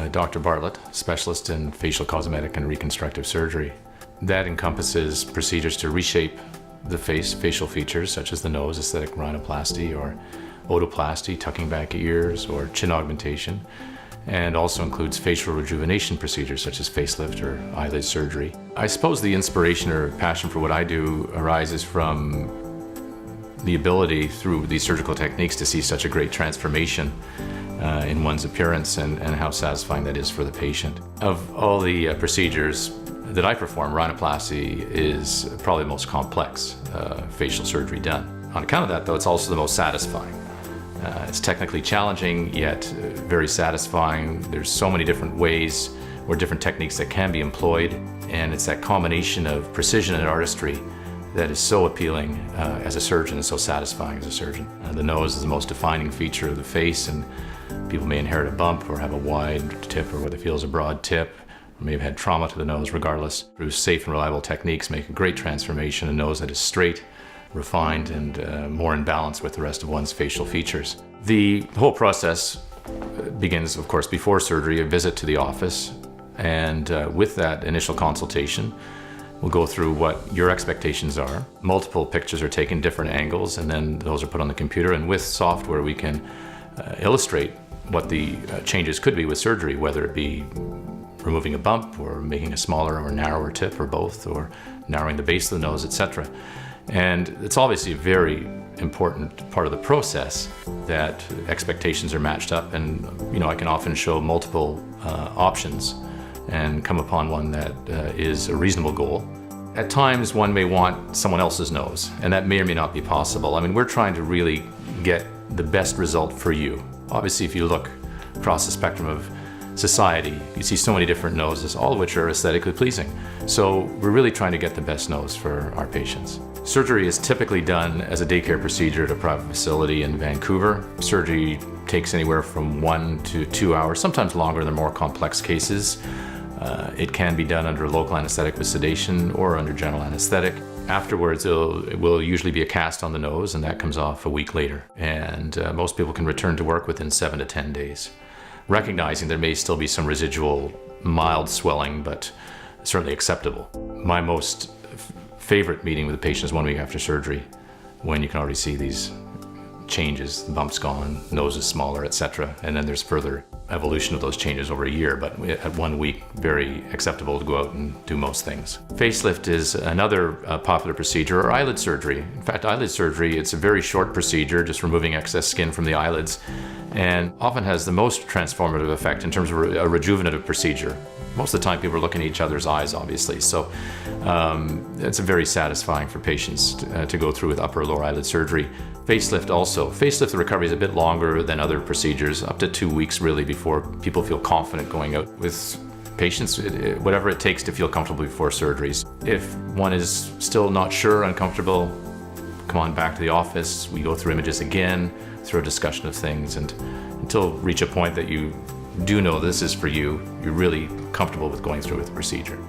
Dr. Bartlett, specialist in facial cosmetic and reconstructive surgery. That encompasses procedures to reshape the face, facial features such as the nose, aesthetic rhinoplasty or otoplasty, tucking back ears, or chin augmentation, and also includes facial rejuvenation procedures such as facelift or eyelid surgery. I suppose the inspiration or passion for what I do arises from the ability through these surgical techniques to see such a great transformation in one's appearance and how satisfying that is for the patient. Of all the procedures that I perform, rhinoplasty is probably the most complex facial surgery done. On account of that, though, it's also the most satisfying. It's technically challenging, yet very satisfying. There's so many different ways or different techniques that can be employed, and it's that combination of precision and artistry that is so appealing as a surgeon and so satisfying as a surgeon. The nose is the most defining feature of the face, and people may inherit a bump or have a wide tip or what they feel is a broad tip, or may have had trauma to the nose. Regardless, through safe and reliable techniques, make a great transformation, a nose that is straight, refined, and more in balance with the rest of one's facial features. The whole process begins, of course, before surgery, a visit to the office, and with that initial consultation, we'll go through what your expectations are. Multiple pictures are taken, different angles, and then those are put on the computer, and with software we can illustrate what the changes could be with surgery, whether it be removing a bump or making a smaller or narrower tip or both, or narrowing the base of the nose, etc. And it's obviously a very important part of the process that expectations are matched up, and I can often show multiple options and come upon one that is a reasonable goal. At times one may want someone else's nose, and that may or may not be possible. I mean, we're trying to really get the best result for you. Obviously, if you look across the spectrum of society, you see so many different noses, all of which are aesthetically pleasing. So we're really trying to get the best nose for our patients. Surgery is typically done as a daycare procedure at a private facility in Vancouver. Surgery takes anywhere from 1 to 2 hours, sometimes longer in the more complex cases. It can be done under local anesthetic with sedation or under general anesthetic. Afterwards, it will usually be a cast on the nose, and that comes off a week later. And most people can return to work within 7 to 10 days. Recognizing there may still be some residual mild swelling, but certainly acceptable. My most favorite meeting with the patient is 1 week after surgery, when you can already see these changes, the bump's gone, nose is smaller, etc. And then there's further evolution of those changes over a year, but at 1 week, very acceptable to go out and do most things. Facelift is another popular procedure, or eyelid surgery. In fact, eyelid surgery, it's a very short procedure, just removing excess skin from the eyelids, and often has the most transformative effect in terms of a rejuvenative procedure. Most of the time people are looking at each other's eyes, obviously, so it's very satisfying for patients to go through with upper or lower eyelid surgery. Facelift also. Facelift, the recovery is a bit longer than other procedures, up to 2 weeks really before people feel confident going out with patients, whatever it takes to feel comfortable before surgeries. If one is still not sure, uncomfortable, come on back to the office. We go through images again, through a discussion of things, and until reach a point that you do know this is for you, you're really comfortable with going through with the procedure.